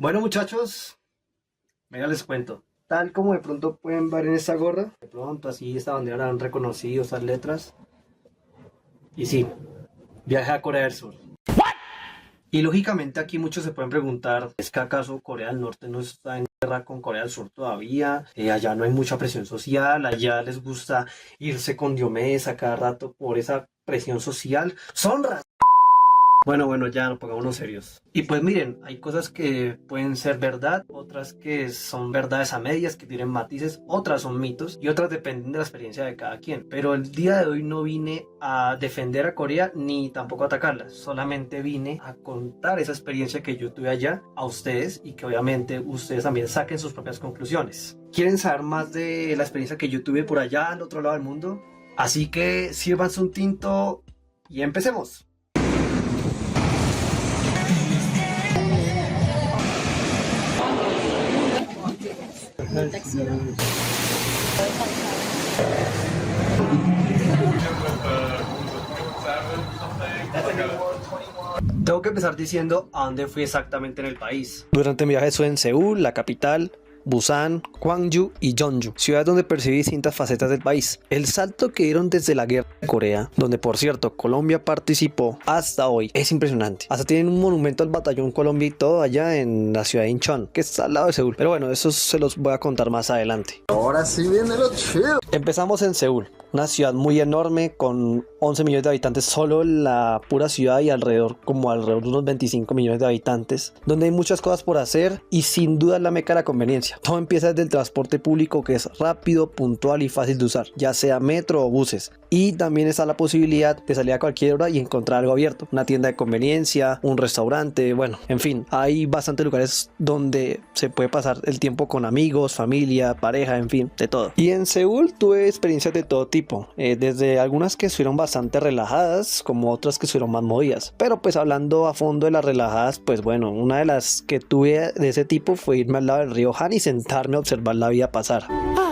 Bueno, muchachos, venga, les cuento. Tal como de pronto pueden ver en esta gorra, de pronto así esta bandera la han reconocido, estas letras. Y sí, viaje a Corea del Sur. Y lógicamente aquí muchos se pueden preguntar, ¿es que acaso Corea del Norte no está en guerra con Corea del Sur todavía? Allá no hay mucha presión social, allá les gusta irse con Diomedes a cada rato por esa presión social. ¡Son bueno, ya no pongámonos serios. Y pues miren, hay cosas que pueden ser verdad, otras que son verdades a medias, que tienen matices, otras son mitos y otras dependen de la experiencia de cada quien. Pero el día de hoy no vine a defender a Corea ni tampoco a atacarla, solamente vine a contar esa experiencia que yo tuve allá a ustedes y que obviamente ustedes también saquen sus propias conclusiones. ¿Quieren saber más de la experiencia que yo tuve por allá al otro lado del mundo? Así que sírvanse un tinto y empecemos. Tengo que empezar diciendo a dónde fui exactamente en el país. Durante mi viaje estuve en Seúl, la capital, Busan, Gwangju y Jeonju, ciudades donde percibí distintas facetas del país. El salto que dieron desde la guerra de Corea, donde por cierto Colombia participó, hasta hoy es impresionante. Hasta tienen un monumento al batallón Colombia y todo allá en la ciudad de Incheon, que está al lado de Seúl. Pero bueno, eso se los voy a contar más adelante. Ahora sí viene lo chido. Empezamos en Seúl, una ciudad muy enorme con 11 millones de habitantes solo en la pura ciudad y alrededor de unos 25 millones de habitantes, donde hay muchas cosas por hacer y sin duda es la meca de la conveniencia. Todo empieza desde el transporte público, que es rápido, puntual y fácil de usar, ya sea metro o buses. Y también está la posibilidad de salir a cualquier hora y encontrar algo abierto, una tienda de conveniencia, un restaurante, bueno, en fin, hay bastantes lugares donde se puede pasar el tiempo con amigos, familia, pareja, en fin, de todo. Y en Seúl tuve experiencias de todo tipo, desde algunas que estuvieron bastante relajadas, como otras que estuvieron más movidas. Pero pues hablando a fondo de las relajadas, pues bueno, una de las que tuve de ese tipo fue irme al lado del río Han y sentarme a observar la vida pasar.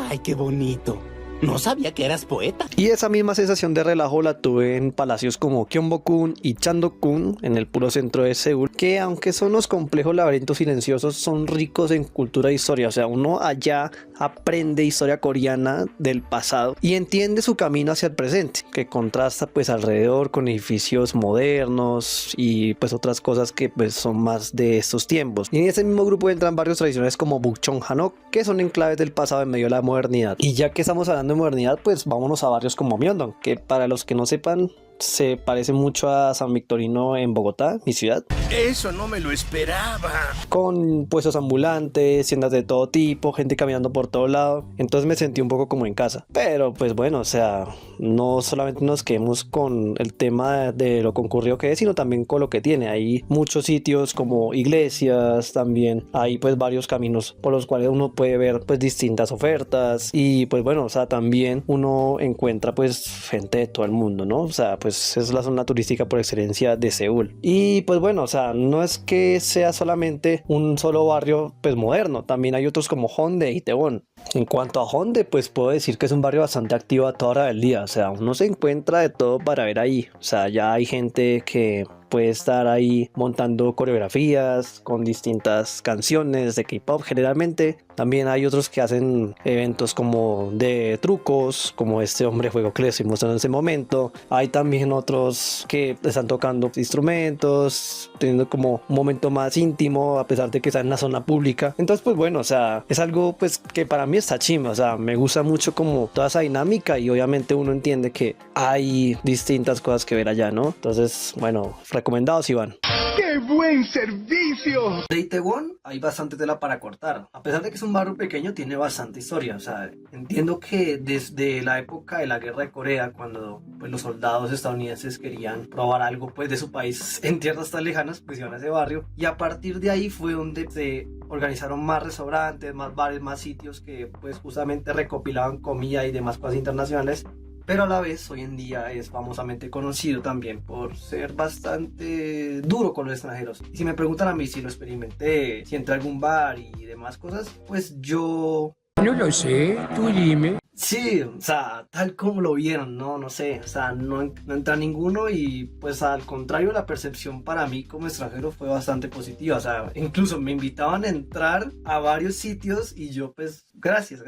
¡Ay, qué bonito! No sabía que eras poeta. Y esa misma sensación de relajo la tuve en palacios como Gyeongbokgung y Changdeokgung, en el puro centro de Seúl, que aunque son unos complejos laberintos silenciosos, son ricos en cultura e historia. O sea, uno allá aprende historia coreana del pasado y entiende su camino hacia el presente, que contrasta pues alrededor con edificios modernos y pues otras cosas que pues son más de estos tiempos. Y en ese mismo grupo entran barrios tradicionales como Bukchon Hanok, que son enclaves del pasado en medio de la modernidad. Y ya que estamos hablando de modernidad, pues vámonos a barrios como Myeongdong, que para los que no sepan se parece mucho a San Victorino en Bogotá, mi ciudad. Eso no me lo esperaba. Con puestos ambulantes, tiendas de todo tipo, gente caminando por todo lado. Entonces me sentí un poco como en casa. Pero pues bueno, o sea, no solamente nos quedemos con el tema de lo concurrido que es, sino también con lo que tiene. Hay muchos sitios como iglesias, también hay pues varios caminos por los cuales uno puede ver pues distintas ofertas. Y pues bueno, o sea, también uno encuentra pues gente de todo el mundo, ¿no? O sea, pues es la zona turística por excelencia de Seúl. Y pues bueno, o sea, no es que sea solamente un solo barrio pues moderno, también hay otros como Hongdae y Itaewon. En cuanto a Hongdae, pues puedo decir que es un barrio bastante activo a toda hora del día, o sea, uno se encuentra de todo para ver ahí, o sea, ya hay gente que puede estar ahí montando coreografías con distintas canciones de K-pop generalmente. También hay otros que hacen eventos como de trucos, como este hombre juego que les estoy mostrando en ese momento. Hay también otros que están tocando instrumentos, teniendo como un momento más íntimo a pesar de que está en la zona pública. Entonces pues bueno, o sea, es algo pues que para mí está chimba, o sea, me gusta mucho como toda esa dinámica y obviamente uno entiende que hay distintas cosas que ver allá, ¿no? Entonces, bueno, recomendados si van. ¡Qué buen servicio! De Itaewon hay bastante tela para cortar. A pesar de que es un barrio pequeño, tiene bastante historia. O sea, entiendo que desde la época de la guerra de Corea, cuando pues, los soldados estadounidenses querían probar algo pues, de su país en tierras tan lejanas, pues iban a ese barrio. Y a partir de ahí fue donde se organizaron más restaurantes, más bares, más sitios que pues justamente recopilaban comida y demás cosas internacionales. Pero a la vez hoy en día es famosamente conocido también por ser bastante duro con los extranjeros. Y si me preguntan a mí si lo experimenté, si entré a algún bar y demás cosas, pues yo... No lo sé, tú dime. Sí, o sea, tal como lo vieron, no sé, o sea, no entra ninguno y pues al contrario, la percepción para mí como extranjero fue bastante positiva, o sea, incluso me invitaban a entrar a varios sitios y yo pues, gracias,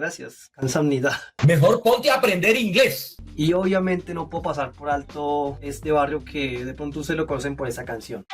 Kamsahamnida. Mejor ponte a aprender inglés. Y obviamente no puedo pasar por alto este barrio que de pronto se lo conocen por esa canción.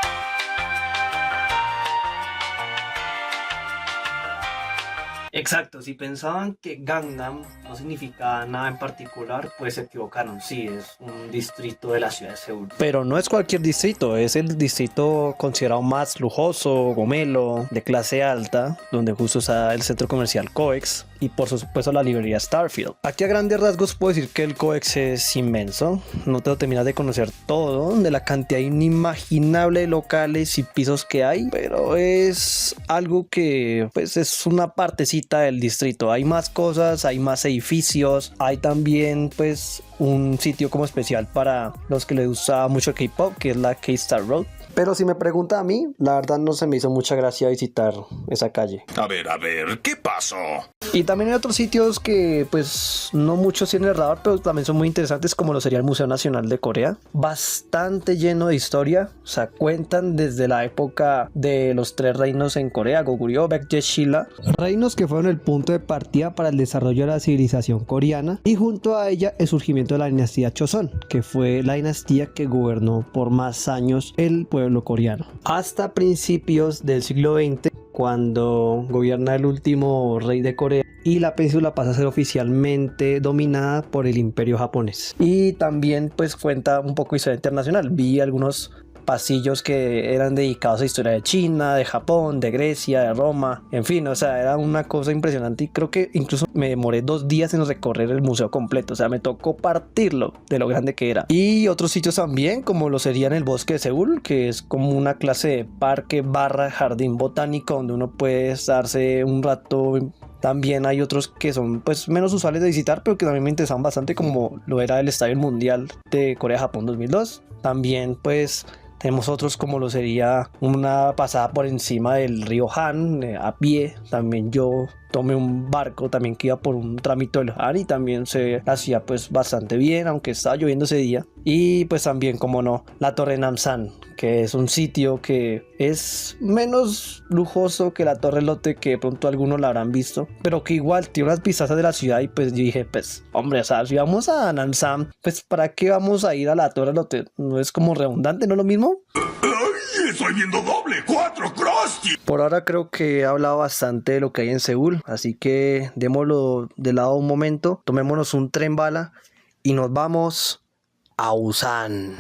Exacto, si pensaban que Gangnam no significaba nada en particular, pues se equivocaron. Sí, es un distrito de la ciudad de Seúl. Pero no es cualquier distrito, es el distrito considerado más lujoso, gomelo, de clase alta, donde justo está el centro comercial COEX y por supuesto la librería Starfield. Aquí a grandes rasgos puedo decir que el COEX es inmenso, no te lo terminas de conocer todo, de la cantidad inimaginable de locales y pisos que hay, pero es algo que pues es una partecita del distrito. Hay más cosas, hay más edificios, hay también pues un sitio como especial para los que les gusta mucho K-pop, que es la K-Star Road. Pero si me pregunta a mí, la verdad no se me hizo mucha gracia visitar esa calle. A ver, ¿qué pasó? Y también hay otros sitios que pues no muchos tienen el radar, pero también son muy interesantes, como lo sería el Museo Nacional de Corea. Bastante lleno de historia, o sea, cuentan desde la época de los tres reinos en Corea, Goguryeo, Baekje, Shilla. Reinos que fueron el punto de partida para el desarrollo de la civilización coreana y junto a ella el surgimiento de la dinastía Choson, que fue la dinastía que gobernó por más años el pueblo coreano. Hasta principios del siglo XX, cuando gobierna el último rey de Corea y la península pasa a ser oficialmente dominada por el imperio japonés. Y también pues cuenta un poco de historia internacional. Vi algunos pasillos que eran dedicados a historia de China, de Japón, de Grecia, de Roma, en fin, o sea, era una cosa impresionante y creo que incluso me demoré 2 días en recorrer el museo completo, o sea, me tocó partirlo de lo grande que era. Y otros sitios también, como lo sería en el bosque de Seúl, que es como una clase de parque barra jardín botánico donde uno puede estarse un rato. También hay otros que son pues menos usuales de visitar, pero que también me interesaban bastante, como lo era el Estadio Mundial de Corea-Japón 2002. También pues tenemos otros como lo sería una pasada por encima del río Han a pie. También yo tomé un barco también que iba por un trámite del Han y también se hacía pues bastante bien, aunque estaba lloviendo ese día. Y pues también, como no, la Torre Namsan, que es un sitio que es menos lujoso que la Torre Lotte, que de pronto algunos la habrán visto, pero que igual tiene unas vistas de la ciudad. Y pues yo dije, pues hombre, o sea, si vamos a Namsan, pues ¿para qué vamos a ir a la Torre Lotte? ¿No es como redundante, no es lo mismo? ¡Ay, estoy viendo doble! ¡4 Krusty! Por ahora creo que he hablado bastante de lo que hay en Seúl, así que démoslo de lado un momento, tomémonos un tren bala y nos vamos a Busan.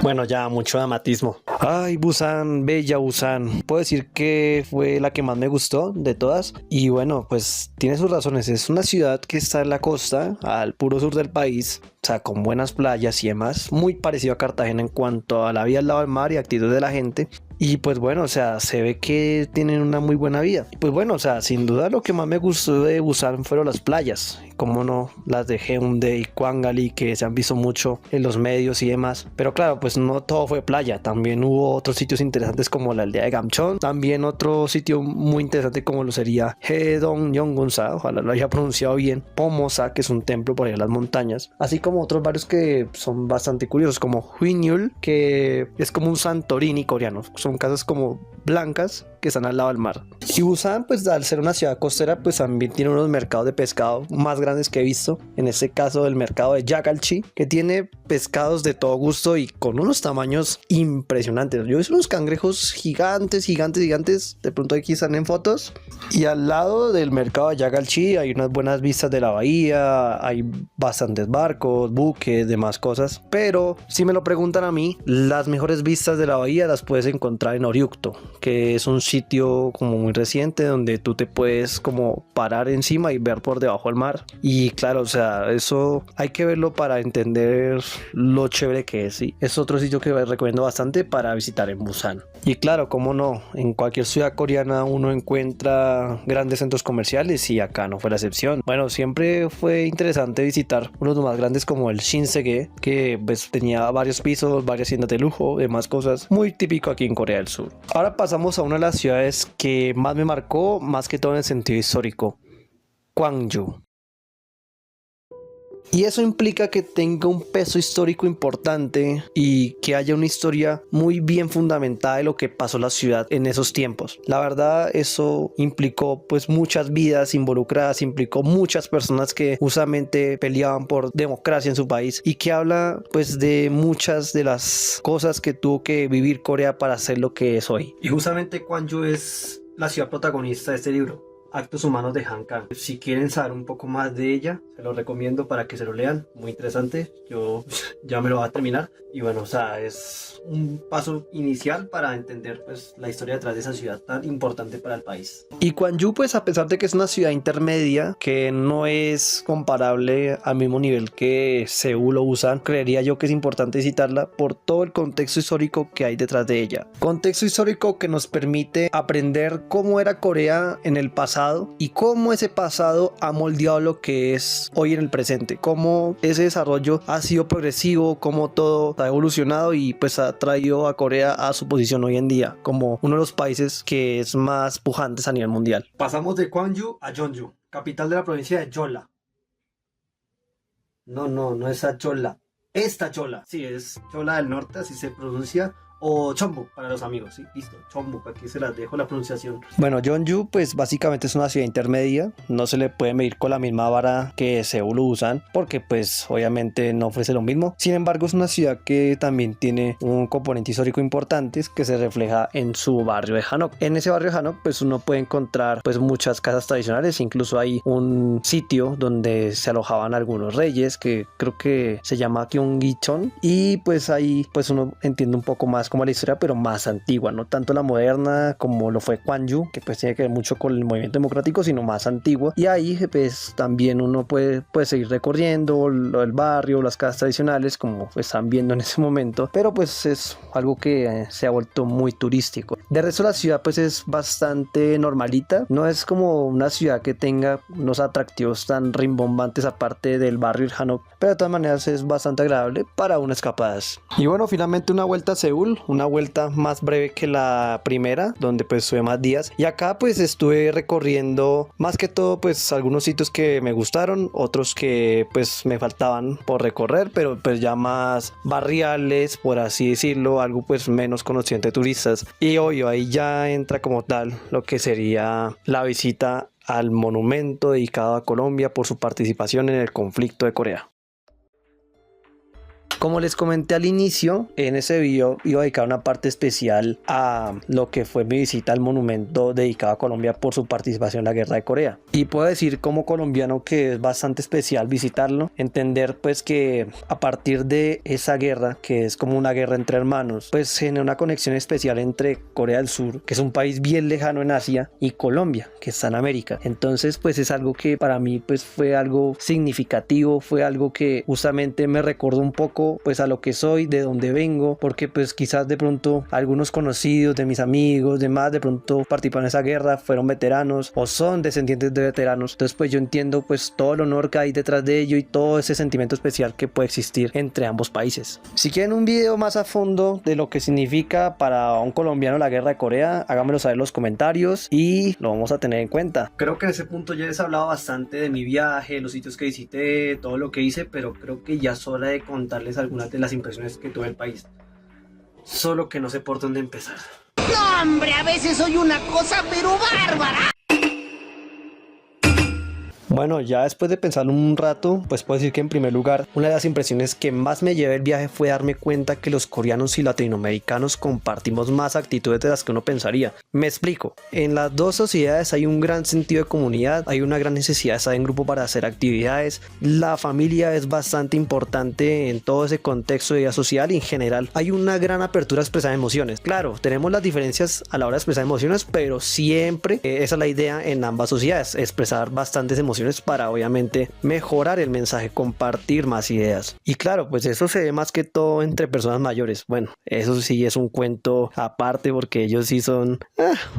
Bueno, ya mucho dramatismo. Ay, Busan, bella Busan. Puedo decir que fue la que más me gustó de todas. Y bueno, pues tiene sus razones. Es una ciudad que está en la costa, al puro sur del país. O sea, con buenas playas y demás. Muy parecido a Cartagena en cuanto a la vida al lado del mar y actitud de la gente. Y pues bueno, o sea, se ve que tienen una muy buena vida. Y pues bueno, o sea, sin duda lo que más me gustó de Busan fueron las playas. Como no, las de Haeundae y Kwangali, que se han visto mucho en los medios y demás. Pero claro, pues no todo fue playa. También hubo otros sitios interesantes como la aldea de Gamcheon. También otro sitio muy interesante como lo sería Haedong Yonggunsa, ojalá lo haya pronunciado bien. Pomosa, que es un templo por ahí en las montañas. Así como otros varios que son bastante curiosos, como Huinyul, que es como un Santorini coreano. Son casas como blancas que están al lado del mar. Y Busan, pues al ser una ciudad costera, pues también tiene unos mercados de pescado más grandes que he visto. En este caso el mercado de Jagalchi, que tiene pescados de todo gusto y con unos tamaños impresionantes. Yo he visto unos cangrejos gigantes. De pronto aquí están en fotos. Y al lado del mercado de Jagalchi hay unas buenas vistas de la bahía. Hay bastantes barcos, buques, demás cosas. Pero si me lo preguntan a mí, las mejores vistas de la bahía las puedes encontrar en Oryukto, que es un sitio como muy reciente donde tú te puedes como parar encima y ver por debajo del mar. Y claro, o sea, eso hay que verlo para entender pues lo chévere que es, ¿sí? Es otro sitio que recomiendo bastante para visitar en Busan. Y claro, cómo no, en cualquier ciudad coreana uno encuentra grandes centros comerciales y acá no fue la excepción. Bueno, siempre fue interesante visitar unos de los más grandes como el Shinsegae, que pues tenía varios pisos, varias tiendas de lujo, demás cosas, muy típico aquí en Corea del Sur. Ahora pasamos a una de las ciudades que más me marcó, más que todo en el sentido histórico, Gwangju. Y eso implica que tenga un peso histórico importante y que haya una historia muy bien fundamentada de lo que pasó la ciudad en esos tiempos. La verdad, eso implicó pues muchas vidas involucradas, implicó muchas personas que justamente peleaban por democracia en su país y que habla pues de muchas de las cosas que tuvo que vivir Corea para ser lo que es hoy. Y justamente Gwangju es la ciudad protagonista de este libro, Actos Humanos de Han Kang. Si quieren saber un poco más de ella, se lo recomiendo para que se lo lean. Muy interesante. Yo ya me lo voy a terminar. Y bueno, o sea, es un paso inicial para entender pues la historia detrás de esa ciudad tan importante para el país. Y Gwangju, pues a pesar de que es una ciudad intermedia, que no es comparable al mismo nivel que Seúl o Busan, creería yo que es importante visitarla por todo el contexto histórico que hay detrás de ella. Contexto histórico que nos permite aprender cómo era Corea en el pasado y cómo ese pasado ha moldeado lo que es hoy en el presente, cómo ese desarrollo ha sido progresivo, cómo todo ha evolucionado y pues ha traído a Corea a su posición hoy en día como uno de los países que es más pujantes a nivel mundial. Pasamos de Gwangju a Jeonju, capital de la provincia de Jeolla. No es Jeolla, esta Jeolla, sí, es Jeolla del Norte, así se pronuncia. O Chonbuk para los amigos, sí, listo, Chonbuk, aquí se las dejo la pronunciación. Bueno, Jeonju pues básicamente es una ciudad intermedia, no se le puede medir con la misma vara que Seúl o Busan, porque pues obviamente no ofrece lo mismo. Sin embargo, es una ciudad que también tiene un componente histórico importante que se refleja en su barrio de Hanok. En ese barrio de Hanok pues uno puede encontrar pues muchas casas tradicionales, incluso hay un sitio donde se alojaban algunos reyes que creo que se llama Gyeonggicheon, y pues ahí pues uno entiende un poco más como la historia, pero más antigua, no tanto la moderna como lo fue Gwangju, que pues tiene que ver mucho con el movimiento democrático, sino más antigua. Y ahí pues también uno puede seguir recorriendo el barrio, las casas tradicionales, como están viendo en ese momento, pero pues es algo que se ha vuelto muy turístico. De resto, la ciudad pues es bastante normalita, no es como una ciudad que tenga unos atractivos tan rimbombantes aparte del barrio Hanok, pero de todas maneras es bastante agradable para unas escapadas. Y bueno, finalmente una vuelta a Seúl, una vuelta más breve que la primera, donde pues estuve más días, y acá pues estuve recorriendo más que todo pues algunos sitios que me gustaron, otros que pues me faltaban por recorrer, pero pues ya más barriales, por así decirlo, algo pues menos conocido entre turistas. Y obvio, ahí ya entra como tal lo que sería la visita al monumento dedicado a Colombia por su participación en el conflicto de Corea. Como les comenté al inicio, en ese video iba a dedicar una parte especial a lo que fue mi visita al monumento dedicado a Colombia por su participación en la guerra de Corea. Y puedo decir como colombiano que es bastante especial visitarlo, entender pues que a partir de esa guerra, que es como una guerra entre hermanos, pues genera una conexión especial entre Corea del Sur, que es un país bien lejano en Asia, y Colombia, que está en América. Entonces pues es algo que para mí pues fue algo significativo, fue algo que justamente me recordó un poco pues a lo que soy, de dónde vengo, porque pues quizás de pronto algunos conocidos de mis amigos, demás, de pronto participaron en esa guerra, fueron veteranos o son descendientes de veteranos. Entonces pues yo entiendo pues todo el honor que hay detrás de ello y todo ese sentimiento especial que puede existir entre ambos países. Si quieren un video más a fondo de lo que significa para un colombiano la guerra de Corea, háganmelo saber en los comentarios y lo vamos a tener en cuenta. Creo que en ese punto ya les he hablado bastante de mi viaje, los sitios que visité, todo lo que hice, pero creo que ya es hora de contarles algunas de las impresiones que tuve del país. Solo que no sé por dónde empezar. No, hombre, a veces soy una cosa pero bárbara. Bueno, ya después de pensarlo un rato, pues puedo decir que en primer lugar, una de las impresiones que más me llevé del viaje fue darme cuenta que los coreanos y latinoamericanos compartimos más actitudes de las que uno pensaría. Me explico, en las dos sociedades hay un gran sentido de comunidad, hay una gran necesidad de estar en grupo para hacer actividades, la familia es bastante importante en todo ese contexto de vida social y en general hay una gran apertura a expresar emociones. Claro, tenemos las diferencias a la hora de expresar emociones, pero siempre esa es la idea en ambas sociedades, expresar bastantes emociones recomendaciones para obviamente mejorar el mensaje, compartir más ideas. Y claro, pues eso se ve más que todo entre personas mayores. Bueno, eso sí es un cuento aparte porque ellos sí son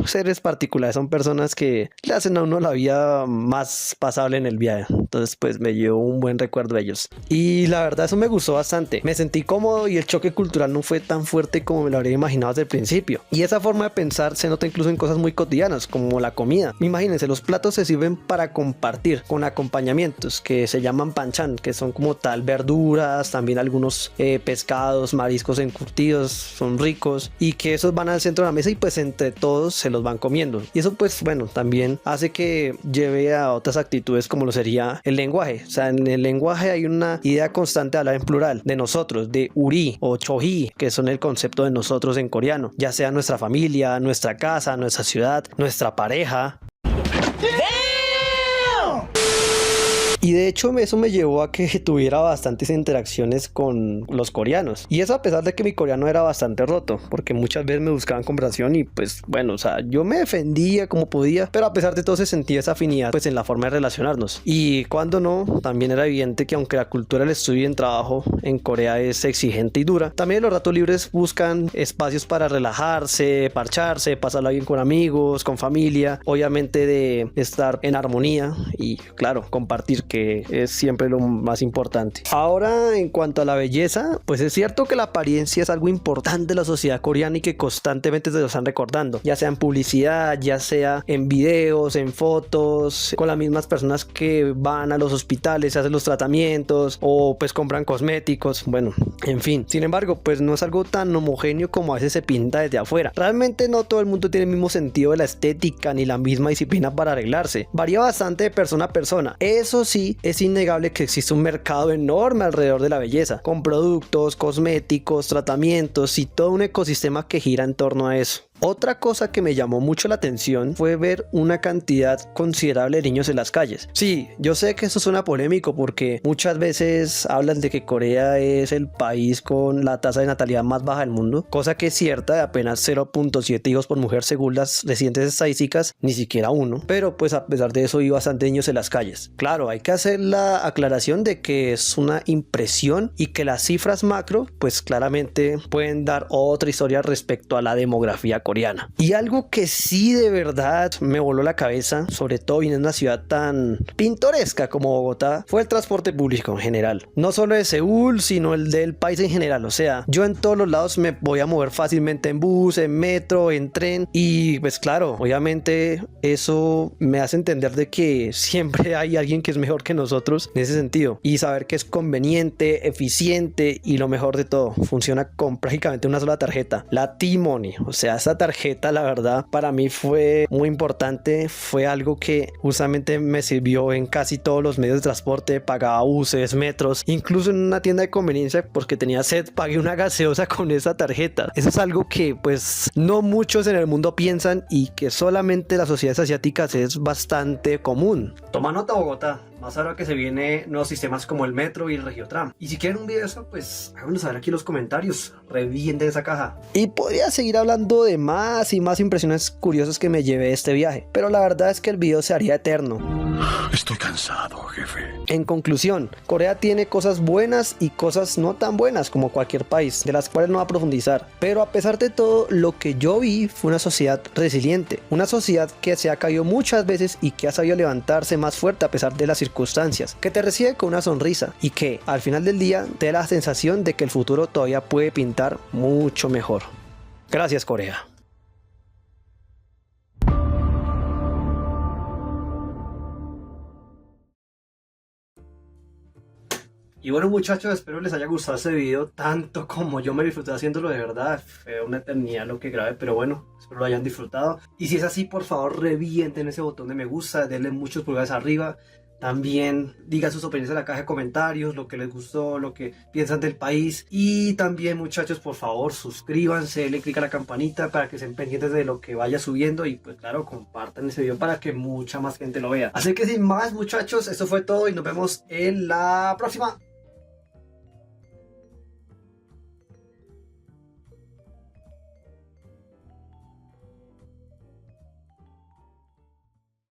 seres particulares, son personas que le hacen a uno la vida más pasable en el viaje. Entonces pues me llevo un buen recuerdo de ellos. Y la verdad eso me gustó bastante. Me sentí cómodo y el choque cultural no fue tan fuerte como me lo habría imaginado desde el principio. Y esa forma de pensar se nota incluso en cosas muy cotidianas como la comida. Imagínense, los platos se sirven para compartir con acompañamientos que se llaman panchan, que son como tal verduras, también algunos pescados, mariscos encurtidos, son ricos y que esos van al centro de la mesa y pues entre todos se los van comiendo. Y eso pues bueno, también hace que lleve a otras actitudes como lo sería el lenguaje. O sea, en el lenguaje hay una idea constante de hablar en plural, de nosotros, de uri o choji, que son el concepto de nosotros en coreano, ya sea nuestra familia, nuestra casa, nuestra ciudad, nuestra pareja. Y de hecho eso me llevó a que tuviera bastantes interacciones con los coreanos. Y eso a pesar de que mi coreano era bastante roto, porque muchas veces me buscaban conversación y pues bueno, o sea, yo me defendía como podía, pero a pesar de todo se sentía esa afinidad pues en la forma de relacionarnos. Y cuando no, también era evidente que aunque la cultura del estudio y el trabajo en Corea es exigente y dura, también los ratos libres buscan espacios para relajarse, parcharse, pasarla bien con amigos, con familia, obviamente de estar en armonía y claro, compartir, que es siempre lo más importante. Ahora, en cuanto a la belleza, pues es cierto que la apariencia es algo importante de la sociedad coreana y que constantemente se lo están recordando, ya sea en publicidad, ya sea en videos, en fotos, con las mismas personas que van a los hospitales, se hacen los tratamientos o pues compran cosméticos, bueno, en fin. Sin embargo, pues no es algo tan homogéneo como a veces se pinta desde afuera. Realmente no todo el mundo tiene el mismo sentido de la estética ni la misma disciplina para arreglarse. Varía bastante de persona a persona. Eso sí, es innegable que existe un mercado enorme alrededor de la belleza, con productos, cosméticos, tratamientos y todo un ecosistema que gira en torno a eso. Otra cosa que me llamó mucho la atención fue ver una cantidad considerable de niños en las calles. Sí, yo sé que eso suena polémico porque muchas veces hablan de que Corea es el país con la tasa de natalidad más baja del mundo, cosa que es cierta, de apenas 0.7 hijos por mujer según las recientes estadísticas, ni siquiera uno. Pero pues a pesar de eso hay bastantes niños en las calles. Claro, hay que hacer la aclaración de que es una impresión y que las cifras macro pues claramente pueden dar otra historia respecto a la demografía coreana. Y algo que sí de verdad me voló la cabeza, sobre todo en una ciudad tan pintoresca como Bogotá, fue el transporte público en general. No solo de Seúl, sino el del país en general. O sea, yo en todos los lados me voy a mover fácilmente en bus, en metro, en tren. Y pues claro, obviamente eso me hace entender de que siempre hay alguien que es mejor que nosotros en ese sentido. Y saber que es conveniente, eficiente y lo mejor de todo, funciona con prácticamente una sola tarjeta, la T-Money. O sea, esa tarjeta la verdad para mí fue muy importante, fue algo que justamente me sirvió en casi todos los medios de transporte, pagaba buses, metros, incluso en una tienda de conveniencia porque tenía sed, pagué una gaseosa con esa tarjeta. Eso es algo que pues no muchos en el mundo piensan y que solamente las sociedades asiáticas es bastante común. Toma nota, Bogotá. Más ahora que se vienen nuevos sistemas como el metro y el Regiotram. Y si quieren un video de eso, pues háganos saber aquí en los comentarios. Revienten esa caja. Y podría seguir hablando de más y más impresiones curiosas que me llevé de este viaje. Pero la verdad es que el video se haría eterno. Estoy cansado, jefe. En conclusión, Corea tiene cosas buenas y cosas no tan buenas como cualquier país, de las cuales no va a profundizar. Pero a pesar de todo, lo que yo vi fue una sociedad resiliente. Una sociedad que se ha caído muchas veces y que ha sabido levantarse más fuerte a pesar de las circunstancias, que te recibe con una sonrisa y que al final del día te da la sensación de que el futuro todavía puede pintar mucho mejor. Gracias, Corea. Y bueno, muchachos, espero les haya gustado este video tanto como yo me disfruté haciéndolo. De verdad, fue una eternidad lo que grabé, pero bueno, espero lo hayan disfrutado. Y si es así, por favor revienten ese botón de me gusta, denle muchos pulgares arriba. También digan sus opiniones en la caja de comentarios, lo que les gustó, lo que piensan del país. Y también, muchachos, por favor, suscríbanse, denle click a la campanita para que estén pendientes de lo que vaya subiendo. Y pues claro, compartan este video para que mucha más gente lo vea. Así que sin más, muchachos, esto fue todo y nos vemos en la próxima.